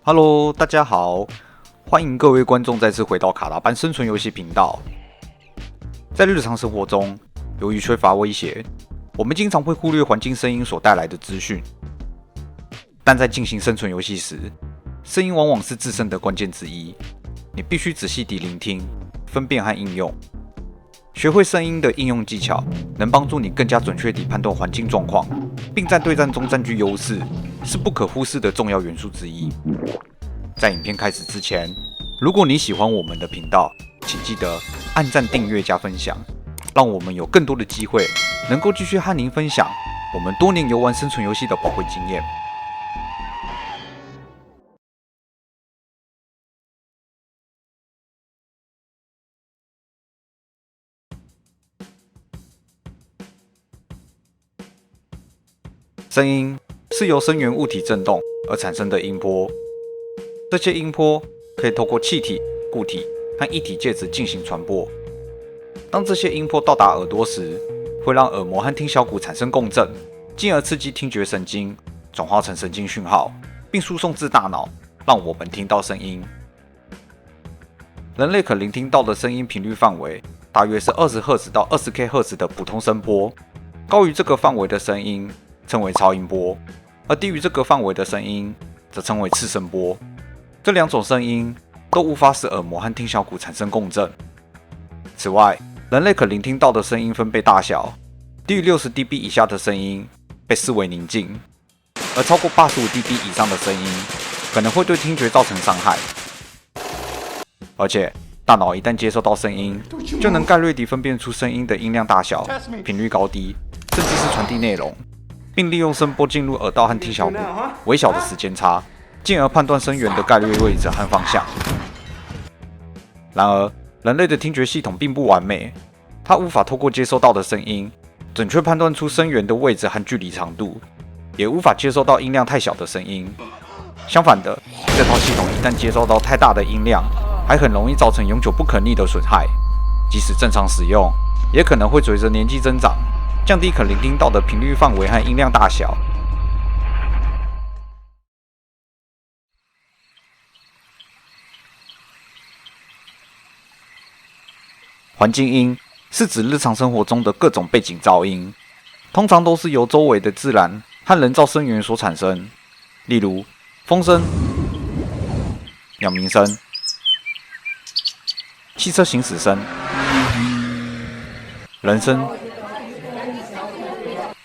Hello，大家好，欢迎各位观众再次回到卡达班生存游戏频道。在日常生活中，由于缺乏威胁，我们经常会忽略环境声音所带来的资讯。但在进行生存游戏时，声音往往是制胜的关键之一。你必须仔细地聆听、分辨和应用。学会声音的应用技巧，能帮助你更加准确地判断环境状况，并在对战中占据优势，是不可忽视的重要元素之一。在影片开始之前，如果你喜欢我们的频道，请记得按赞、订阅、加分享，让我们有更多的机会能够继续和您分享我们多年游玩生存游戏的宝贵经验。声音是由声源物体振动而产生的音波，这些音波可以透过气体、固体和液体介质进行传播。当这些音波到达耳朵时，会让耳膜和听小骨产生共振，进而刺激听觉神经，转化成神经讯号，并输送至大脑，让我们听到声音。人类可聆听到的声音频率范围大约是20赫兹到20K 赫兹的普通声波，高于这个范围的声音称为超音波，而低于这个范围的声音则称为次声波。这两种声音都无法使耳膜和听小骨产生共振。此外，人类可聆听到的声音分贝大小，低于60dB 以下的声音被视为宁静，而超过85dB 以上的声音可能会对听觉造成伤害。而且，大脑一旦接收到声音，就能概略地分辨出声音的音量大小、频率高低，甚至是传递内容，并利用声波进入耳道和听小骨微小的时间差，进而判断声源的概率位置和方向。然而，人类的听觉系统并不完美，它无法透过接收到的声音准确判断出声源的位置和距离长度，也无法接收到音量太小的声音。相反的，这套系统一旦接收到太大的音量，还很容易造成永久不可逆的损害。即使正常使用，也可能会随着年纪增长，降低可聆听到的频率范围和音量大小。环境音是指日常生活中的各种背景噪音，通常都是由周围的自然和人造声源所产生，例如风声、鸟鸣声、汽车行驶声、人声、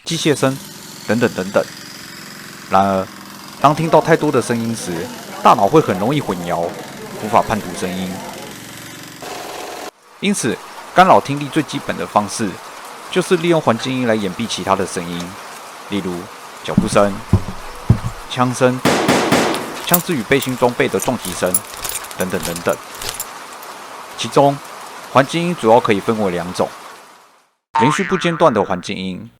机械声等等等等。然而，当听到太多的声音时，大脑会很容易混淆，无法判读声音。因此，干扰听力最基本的方式就是利用环境音来掩蔽其他的声音，例如脚步声、枪声、枪支与背心装备的撞击声等等等等。其中，环境音主要可以分为两种：连续不间断的环境音，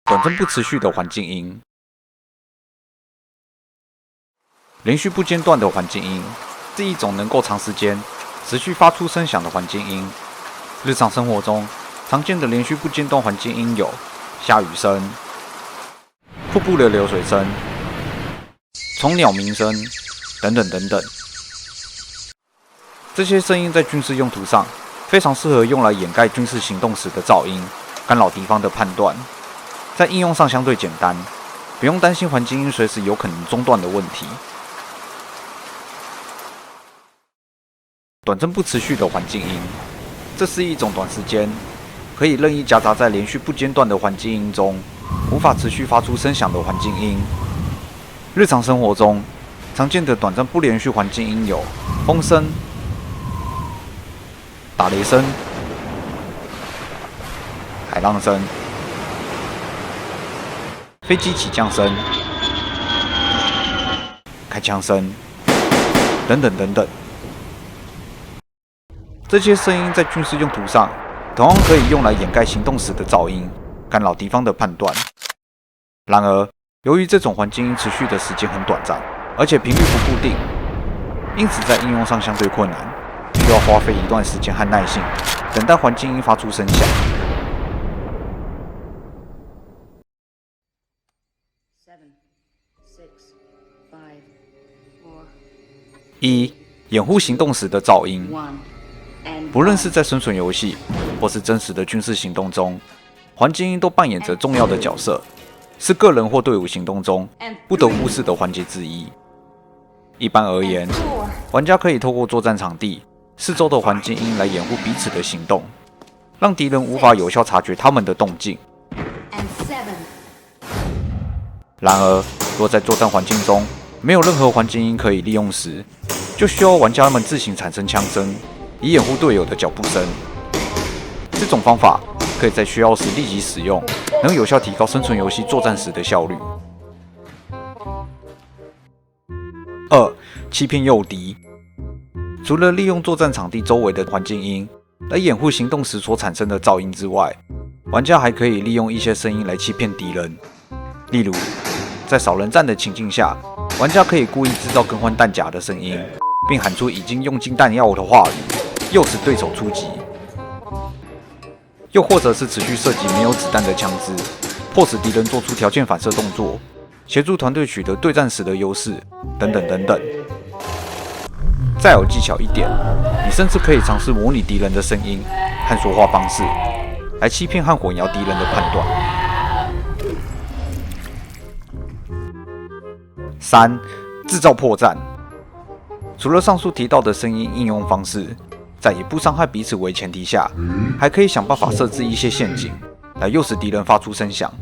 短暂不持续的环境音。连续不间断的环境音是一种能够长时间持续发出声响的环境音。日常生活中常见的连续不间断环境音有下雨声、瀑布的流水声、虫鸟鸣声等等等等。这些声音在军事用途上非常适合用来掩盖军事行动时的噪音，干扰敌方的判断。在应用上相对简单，不用担心环境音随时有可能中断的问题。短暂不持续的环境音，这是一种短时间可以任意夹杂在连续不间断的环境音中，无法持续发出声响的环境音。日常生活中常见的短暂不连续环境音有风声、打雷声、海浪声、飞机起降声、开枪声等等等等。这些声音在军事用途上同样可以用来掩盖行动时的噪音，干扰敌方的判断。然而，由于这种环境音持续的时间很短暂，而且频率不固定，因此在应用上相对困难，需要花费一段时间和耐性，等待环境音发出声响。7, 6, 5, 4, 一、掩护行动时的噪音。不论是在生存游戏，或是真实的军事行动中，环境音都扮演着重要的角色，是个人或队伍行动中不得忽视的环节之一。一般而言，玩家可以透过作战场地四周的环境音来掩护彼此的行动，让敌人无法有效察觉他们的动静。然而，若在作战环境中没有任何环境音可以利用时，就需要玩家们自行产生枪声，以掩护队友的脚步声。这种方法可以在需要时立即使用，能有效提高生存游戏作战时的效率。二、欺骗诱敌。除了利用作战场地周围的环境音来掩护行动时所产生的噪音之外，玩家还可以利用一些声音来欺骗敌人。例如，在少人战的情境下，玩家可以故意制造更换弹夹的声音，并喊出已经用尽弹药的话语，诱使对手出击。又或者是持续射击没有子弹的枪支，迫使敌人做出条件反射动作，协助团队取得对战时的优势，等等等等。再有技巧一点，你甚至可以尝试模拟敌人的声音和说话方式，来欺骗和混淆敌人的判断。三、制造破绽。除了上述提到的声音应用方式，在以不伤害彼此为前提下，还可以想办法设置一些陷阱，来诱使敌人发出声响。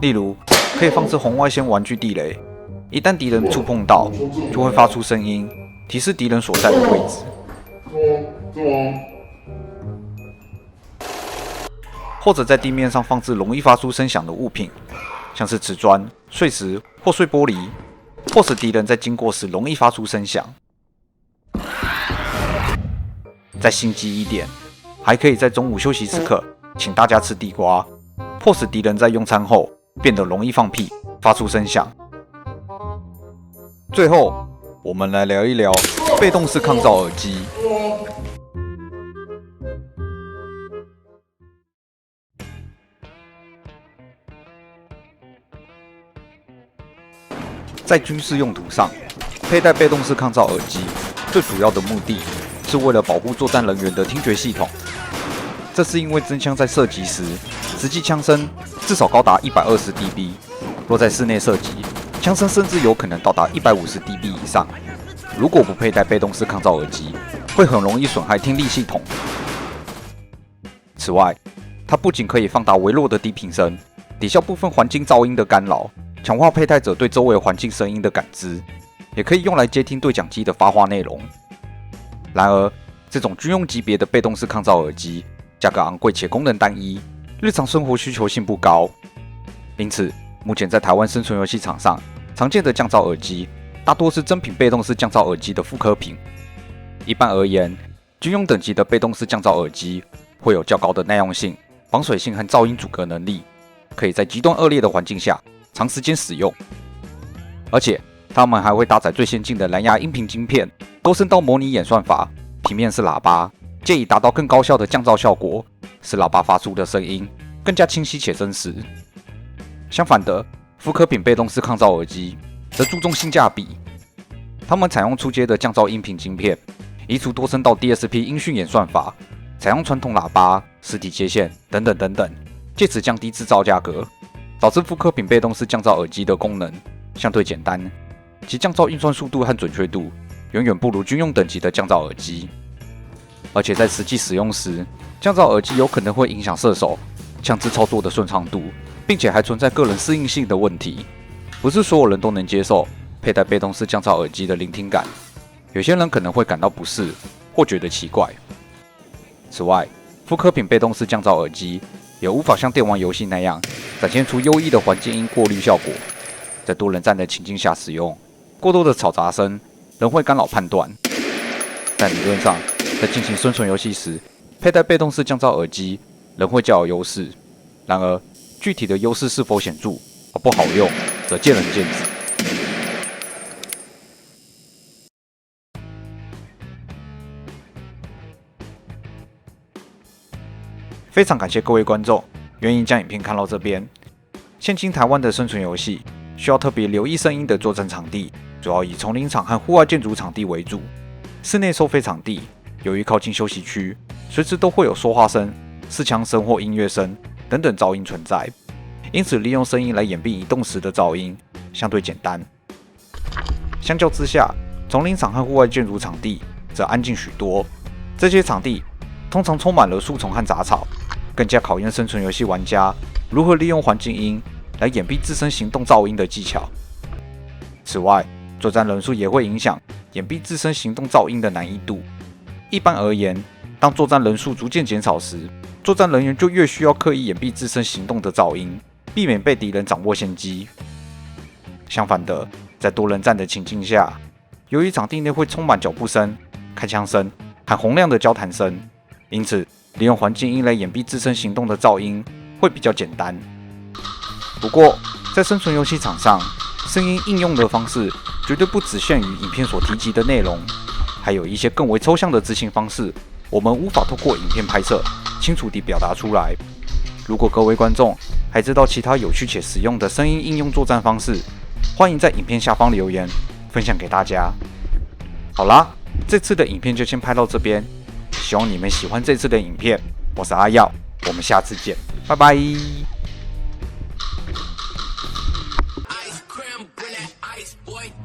例如，可以放置红外线玩具地雷，一旦敌人触碰到，就会发出声音，提示敌人所在的位置。或者在地面上放置容易发出声响的物品，像是瓷砖、碎石或碎玻璃，迫使敌人在经过时容易发出声响。再心机一点，还可以在中午休息时刻请大家吃地瓜，迫使敌人在用餐后变得容易放屁，发出声响。最后，我们来聊一聊被动式抗噪耳机。在军事用途上，佩戴被动式抗噪耳机最主要的目的是为了保护作战人员的听觉系统。这是因为真枪在射击时，实际枪声至少高达120 dB， 若在室内射击，枪声甚至有可能到达150 dB 以上。如果不佩戴被动式抗噪耳机，会很容易损害听力系统。此外，它不仅可以放大微弱的低频声，抵消部分环境噪音的干扰，强化佩戴者对周围环境声音的感知，也可以用来接听对讲机的发话内容。然而，这种军用级别的被动式抗噪耳机价格昂贵且功能单一，日常生活需求性不高。因此，目前在台湾生存游戏场上常见的降噪耳机，大多是真品被动式降噪耳机的复刻品。一般而言，军用等级的被动式降噪耳机会有较高的耐用性、防水性和噪音阻隔能力，可以在极端恶劣的环境下长时间使用。而且，它们还会搭载最先进的蓝牙音频晶片、高声道模拟演算法、平面式喇叭，借以达到更高效的降噪效果，使喇叭发出的声音更加清晰且真实。相反的，复刻品被动式抗噪耳机则注重性价比，它们采用初阶的降噪音频晶片，移除多声道 DSP 音讯演算法，采用传统喇叭、实体接线等等等等，借此降低制造价格，导致复刻品被动式降噪耳机的功能相对简单，其降噪运算速度和准确度远远不如军用等级的降噪耳机。而且在实际使用时，降噪耳机有可能会影响射手枪支操作的顺畅度，并且还存在个人适应性的问题。不是所有人都能接受佩戴被动式降噪耳机的聆听感，有些人可能会感到不适或觉得奇怪。此外，复刻品被动式降噪耳机也无法像电玩游戏那样展现出优异的环境音过滤效果，在多人战的情境下使用，过多的嘈杂声仍会干扰判断。但理论上，在进行生存游戏时，佩戴被动式降噪耳机仍会较有优势。然而，具体的优势是否显著或不好用，则见仁见智。非常感谢各位观众愿意将影片看到这边。现今台湾的生存游戏需要特别留意声音的作战场地主要以丛林场和户外建筑场地为主。室内收费场地由于靠近休息区，随时都会有说话声、试枪声或音乐声等等噪音存在，因此利用声音来掩蔽移动时的噪音相对简单。相较之下，丛林场和户外建筑场地则安静许多。这些场地通常充满了树丛和杂草，更加考验生存游戏玩家如何利用环境音来掩蔽自身行动噪音的技巧。此外，作战人数也会影响掩蔽自身行动噪音的难易度。一般而言，当作战人数逐渐减少时，作战人员就越需要刻意掩蔽自身行动的噪音，避免被敌人掌握先机。相反的，在多人战的情境下，由于场地内会充满脚步声、开枪声和洪亮的交谈声，因此利用环境音来掩蔽自身行动的噪音会比较简单。不过，在生存游戏场上，声音应用的方式绝对不只限于影片所提及的内容，还有一些更为抽象的执行方式，我们无法透过影片拍摄清楚地表达出来。如果各位观众还知道其他有趣且实用的声音应用作战方式，欢迎在影片下方留言分享给大家。好啦，这次的影片就先拍到这边，希望你们喜欢这次的影片。我是阿耀，我们下次见，拜拜。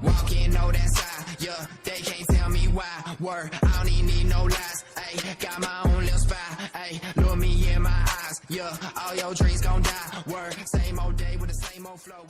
Walking on that side, yeah, they can't tell me why. Word, I don't even need no lies. Ayy, got my own little spy. Ayy, look me in my eyes. Yeah, all your dreams gon' die. Word, same old day with the same old flow.